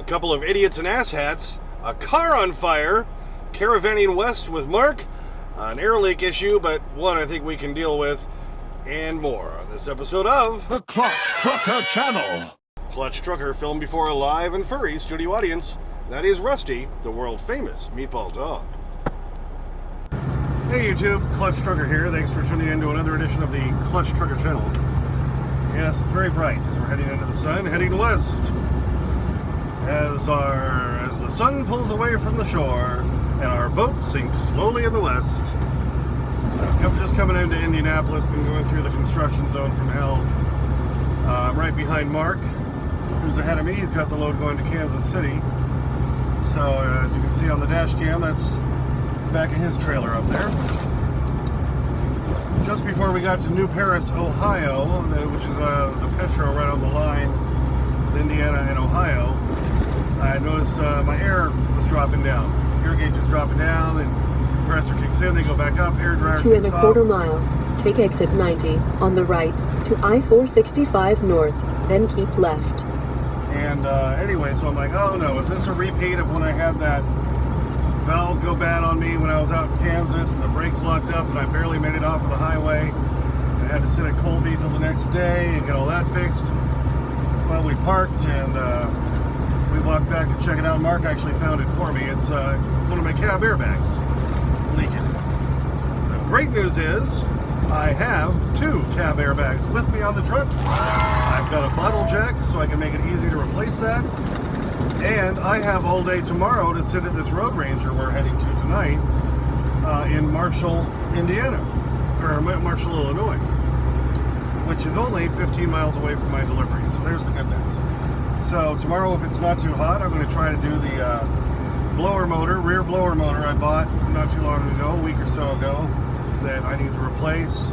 a couple of idiots in asshats, a car on fire, caravanning west with Mark, an air leak issue, but one I think we can deal with, and more on this episode of The Clutch Trucker Channel. Clutch Trucker, filmed before a live and furry studio audience. That is Rusty, the world-famous meatball dog. Hey YouTube, Clutch Trucker here. Thanks for tuning in to another edition of the Clutch Trucker Channel. Yes, it's very bright as we're heading into the sun, heading west. As the sun pulls away from the shore and our boat sinks slowly in the west. Just coming into Indianapolis, been going through the construction zone from hell. I'm right behind Mark, who's ahead of me. He's got the load going to Kansas City. So as you can see on the dash cam, that's the back of his trailer up there. Just before we got to New Paris, Ohio, which is the Petro right on the line with Indiana and Ohio, I noticed my air was dropping down. Air gauge is dropping down, and compressor kicks in, they go back up, air dryer kicks off. 2.25 miles, take exit 90 on the right to I-465 north, then keep left. And anyway, so I'm like, oh no, is this a repeat of when I had that valve go bad on me when I was out in Kansas and the brakes locked up and I barely made it off of the highway and had to sit at Colby till the next day and get all that fixed? Well, we parked and we walked back to check it out. Mark actually found it for me. It's one of my cab airbags leaking. The great news is I have 2 cab airbags with me on the truck. I've got a bottle jack so I can make it easy to replace that. And I have all day tomorrow to sit at this Road Ranger we're heading to tonight in Marshall, Indiana, or Marshall, Illinois, which is only 15 miles away from my delivery. So there's the good news. So tomorrow, if it's not too hot, I'm going to try to do the blower motor, rear blower motor I bought not too long ago, a week or so ago, that I need to replace.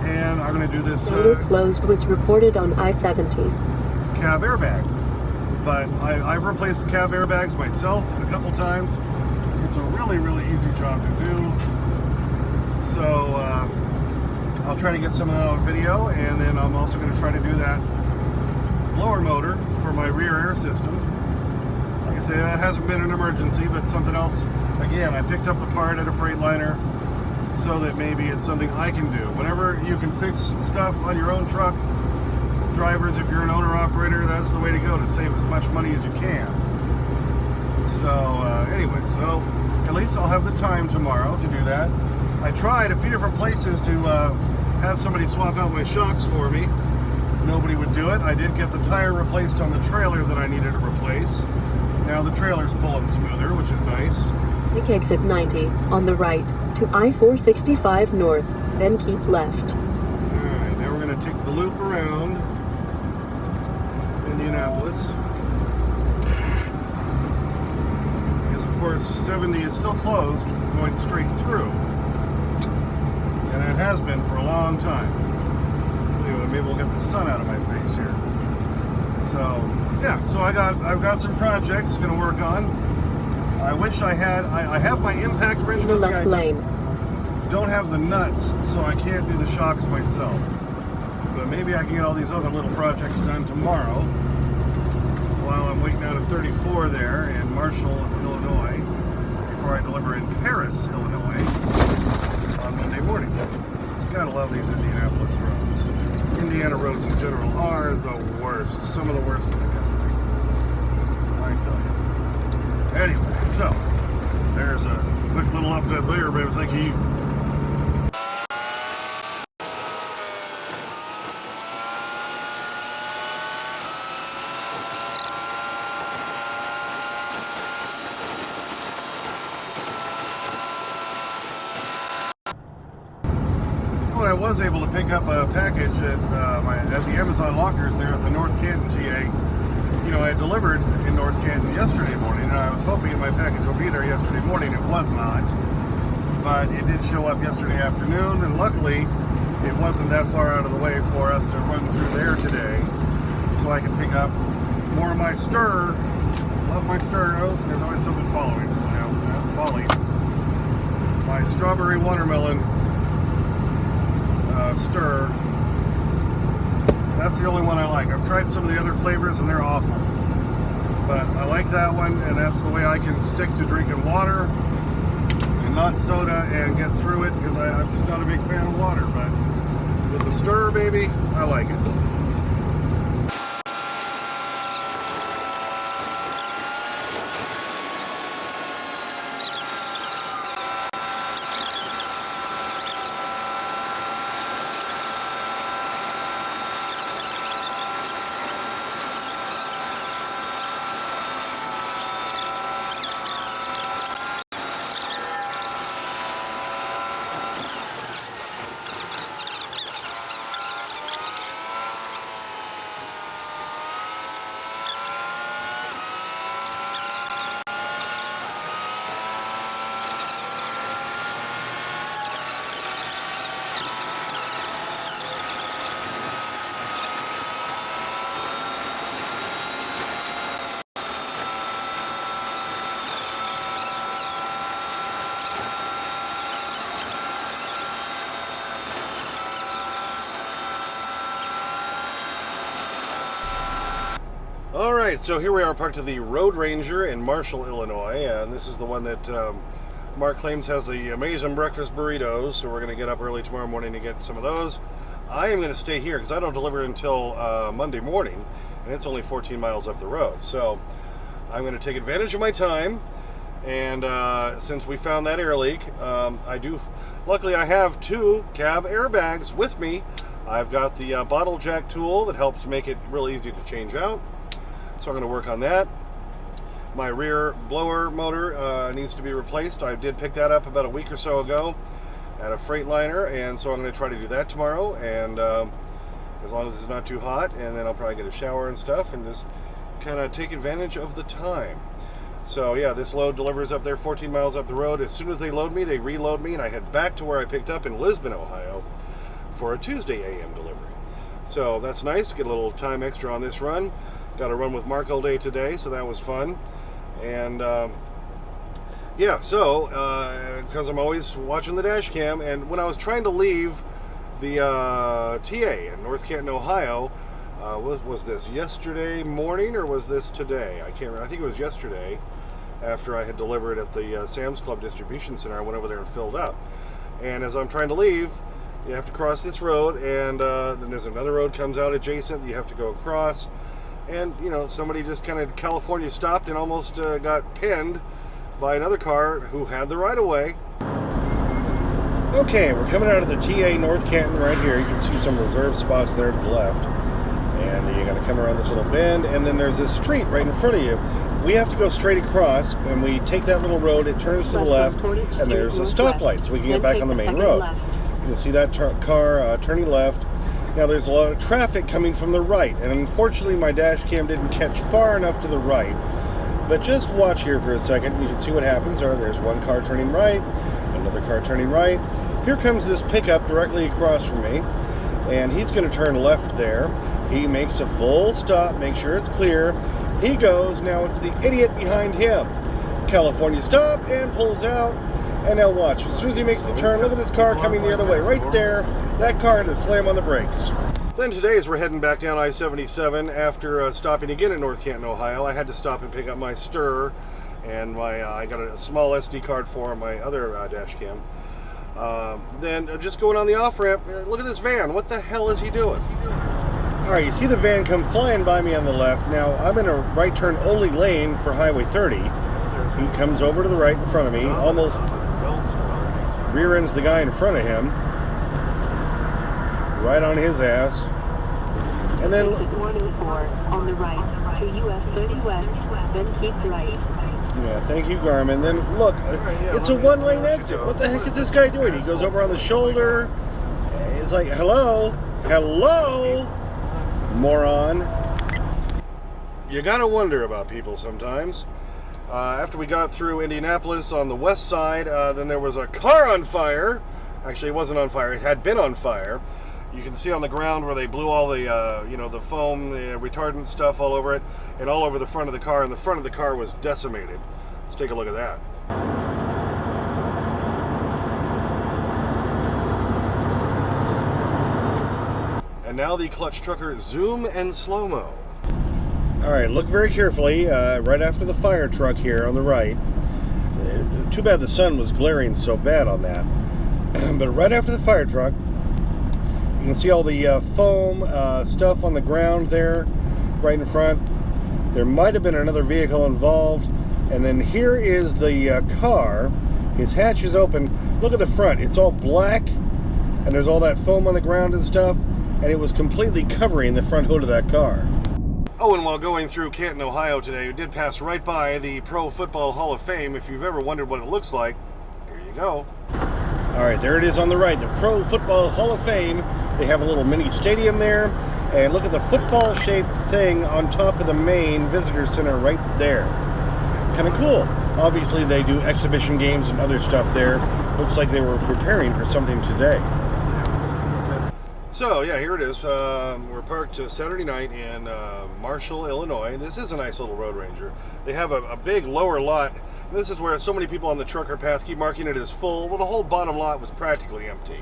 And I'm going to do this closed was reported on I-70 cab airbag. But I've replaced cab airbags myself a couple times. It's a really, really easy job to do. So I'll try to get some of that on video, and then I'm also going to try to do that blower motor for my rear air system. Like I say, that hasn't been an emergency, but something else. Again, I picked up the part at a Freightliner so that maybe it's something I can do. Whenever you can fix stuff on your own truck, drivers, if you're an owner-operator, that's the way to go to save as much money as you can. So anyway, so at least I'll have the time tomorrow to do that. I tried a few different places to have somebody swap out my shocks for me. Nobody would do it. I did get the tire replaced on the trailer that I needed to replace. Now the trailer's pulling smoother, which is nice. take exit 90 on the right to I-465 north, then keep left. Alright, now we're going to take the loop around Indianapolis. Because of course 70 is still closed, going straight through. And it has been for a long time. Anyway, maybe we'll get the sun out of my face here. So, yeah, so I've got some projects going to work on. I wish I have my impact wrench with me. I just don't have the nuts, so I can't do the shocks myself. But maybe I can get all these other little projects done tomorrow while I'm waiting out of 34 there in Marshall, Illinois, before I deliver in Paris, Illinois on Monday morning. Gotta love these Indianapolis roads. Indiana roads in general are the worst. Some of the worst in the country, I tell you. Anyway, so there's a quick little update there, baby. Thank you. I was able to pick up a package at the Amazon lockers there at the North Canton TA. You know, I delivered in North Canton yesterday morning, and I was hoping my package would be there yesterday morning. It was not, but it did show up yesterday afternoon, and luckily it wasn't that far out of the way for us to run through there today, so I can pick up more of my stir. Love my stir. Oh, there's always something following. Falling. My strawberry watermelon stir. That's the only one I like. I've tried some of the other flavors and they're awful, but I like that one, and that's the way I can stick to drinking water and not soda and get through it, because I'm just not a big fan of water. But with the stir, baby, I like it. Alright, so here we are parked at the Road Ranger in Marshall, Illinois, and this is the one that Mark claims has the amazing breakfast burritos, so we're going to get up early tomorrow morning to get some of those. I am going to stay here because I don't deliver until Monday morning, and it's only 14 miles up the road, so I'm going to take advantage of my time, and since we found that air leak, luckily I have 2 cab airbags with me. I've got the bottle jack tool that helps make it real easy to change out. So I'm going to work on that. My rear blower motor needs to be replaced. I did pick that up about a week or so ago at a Freightliner, and so I'm going to try to do that tomorrow, and as long as it's not too hot, and then I'll probably get a shower and stuff and just kind of take advantage of the time. So yeah, this load delivers up there 14 miles up the road. As soon as they load me, they reload me, and I head back to where I picked up in Lisbon, Ohio for a Tuesday AM delivery. So that's nice, get a little time extra on this run. Got to run with Mark all day today, so that was fun. And yeah, so because I'm always watching the dash cam, and when I was trying to leave the TA in North Canton, Ohio, was this yesterday morning or was this today? I can't remember. I think it was yesterday, after I had delivered at the Sam's Club distribution center. I went over there and filled up. And as I'm trying to leave, you have to cross this road, and then there's another road comes out adjacent that you have to go across. And, you know, somebody just kind of California stopped and almost got pinned by another car who had the right-of-way. Okay, we're coming out of the TA North Canton right here. You can see some reserved spots there to the left. And you got to come around this little bend, and then there's this street right in front of you. We have to go straight across, and we take that little road, it turns to the left, and there's a stoplight, so we can get back on the main road. You can see that car turning left. Now there's a lot of traffic coming from the right, and unfortunately my dash cam didn't catch far enough to the right. But just watch here for a second, you can see what happens. There's one car turning right, another car turning right. Here comes this pickup directly across from me, and he's going to turn left there. He makes a full stop, make sure it's clear. He goes, now it's the idiot behind him. California stop and pulls out. And now watch, as soon as he makes the turn, look at this car coming the other way. Right there, that car had to slam on the brakes. Then today, as we're heading back down I-77, after stopping again in North Canton, Ohio, I had to stop and pick up my stir, and I got a small SD card for my other dash cam. Then just going on the off-ramp, look at this van. What the hell is he doing? Alright, you see the van come flying by me on the left. Now, I'm in a right turn only lane for Highway 30. He comes over to the right in front of me, almost rear ends the guy in front of him, right on his ass. And then Exit 104 on the right to US 30 West, then keep right. Yeah, thank you, Garmin. Then look, it's a one-lane exit. What the heck is this guy doing? He goes over on the shoulder. It's like, hello, moron. You gotta wonder about people sometimes. After we got through Indianapolis on the west side, then there was a car on fire. Actually, it wasn't on fire. It had been on fire. You can see on the ground where they blew all the, the foam, the retardant stuff all over it, and all over the front of the car, and the front of the car was decimated. Let's take a look at that. And now the clutch trucker zoom and slow-mo. All right, look very carefully. Right after the fire truck here on the right. Too bad the sun was glaring so bad on that. But right after the fire truck, you can see all the foam stuff on the ground there, right in front. There might have been another vehicle involved. And then here is the car. His hatch is open. Look at the front. It's all black, and there's all that foam on the ground and stuff. And it was completely covering the front hood of that car. Oh, and while going through Canton, Ohio today, we did pass right by the Pro Football Hall of Fame. If you've ever wondered what it looks like, here you go. All right, there it is on the right, the Pro Football Hall of Fame. They have a little mini stadium there, and look at the football-shaped thing on top of the main visitor center right there. Kind of cool. Obviously, they do exhibition games and other stuff there. Looks like they were preparing for something today. So, yeah, here it is. We're parked Saturday night in Marshall, Illinois. This is a nice little Road Ranger. They have a big lower lot. This is where so many people on the trucker path keep marking it as full. Well, the whole bottom lot was practically empty.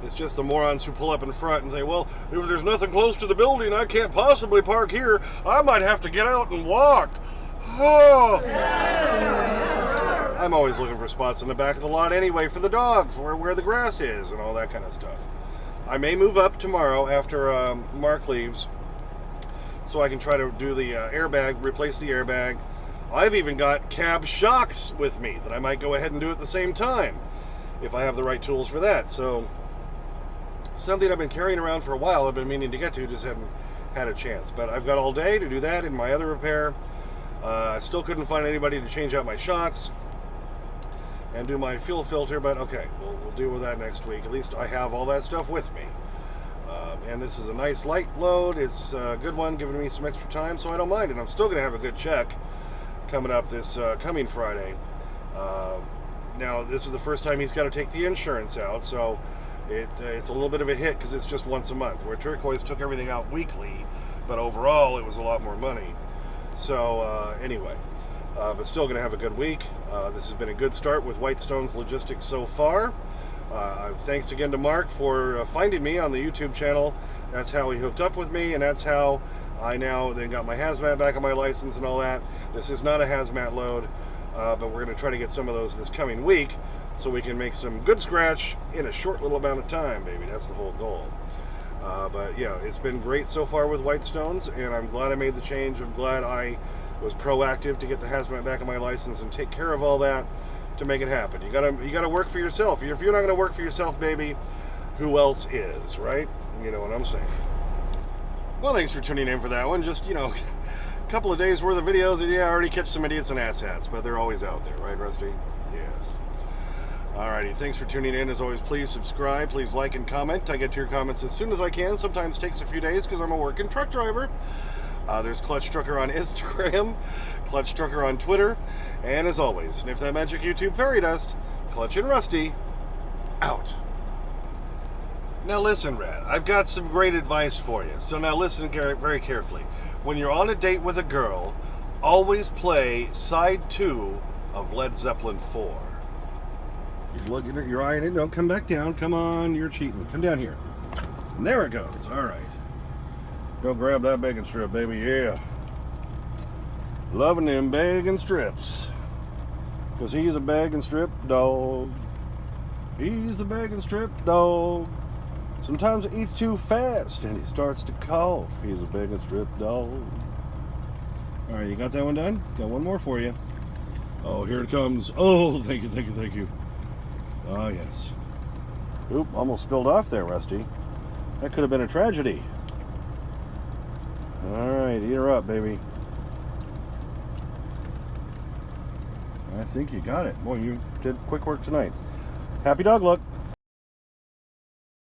It's just the morons who pull up in front and say, well, if there's nothing close to the building, I can't possibly park here. I might have to get out and walk. Oh. I'm always looking for spots in the back of the lot anyway for the dogs, where the grass is and all that kind of stuff. I may move up tomorrow after Mark leaves, so I can try to do the airbag, replace the airbag. I've even got cab shocks with me that I might go ahead and do at the same time if I have the right tools for that. So something I've been carrying around for a while, I've been meaning to get to, just haven't had a chance. But I've got all day to do that in my other repair. I still couldn't find anybody to change out my shocks and do my fuel filter, but okay, we'll deal with that next week. At least I have all that stuff with me. And this is a nice light load. It's a good one, giving me some extra time, so I don't mind it. I'm still going to have a good check coming up this coming Friday. Now, this is the first time he's got to take the insurance out, so it's a little bit of a hit because it's just once a month, where Turquoise took everything out weekly, but overall it was a lot more money. So anyway, but still going to have a good week. This has been a good start with Whitestone's Logistics so far. Thanks again to Mark for finding me on the YouTube channel. That's how he hooked up with me, and that's how I now then got my hazmat back on my license and all that. This is not a hazmat load, but we're going to try to get some of those this coming week so we can make some good scratch in a short little amount of time, baby. That's the whole goal. But yeah, it's been great so far with Whitestones, and I'm glad I made the change. I'm glad I was proactive to get the hazmat back on my license and take care of all that to make it happen. You gotta work for yourself. If you're not gonna work for yourself, baby, who else is, right? You know what I'm saying. Well, thanks for tuning in for that one. Just, you know, a couple of days worth of videos, and yeah, I already catch some idiots and asshats, but they're always out there, right, Rusty? Yes. Alrighty, thanks for tuning in. As always, please subscribe, please like and comment. I get to your comments as soon as I can. Sometimes takes a few days because I'm a working truck driver. There's Clutch Trucker on Instagram, Clutch Trucker on Twitter, and as always, sniff that magic YouTube fairy dust. Clutch and Rusty, out. Now listen, Rad, I've got some great advice for you. So now listen very carefully. When you're on a date with a girl, always play side 2 of Led Zeppelin 4. You're eyeing it. Don't come back down. Come on, you're cheating. Come down here. And there it goes. All right. Go grab that bacon strip, baby. Yeah. Loving them bacon strips. Because he's a bacon strip dog. He's the bacon strip dog. Sometimes he eats too fast and he starts to cough. He's a bacon strip dog. All right, you got that one done? Got one more for you. Oh, here it comes. Oh, thank you, thank you, thank you. Oh, yes. Oop, almost spilled off there, Rusty. That could have been a tragedy. All right, eat her up, baby. I think you got it. Boy, you did quick work tonight. Happy dog luck.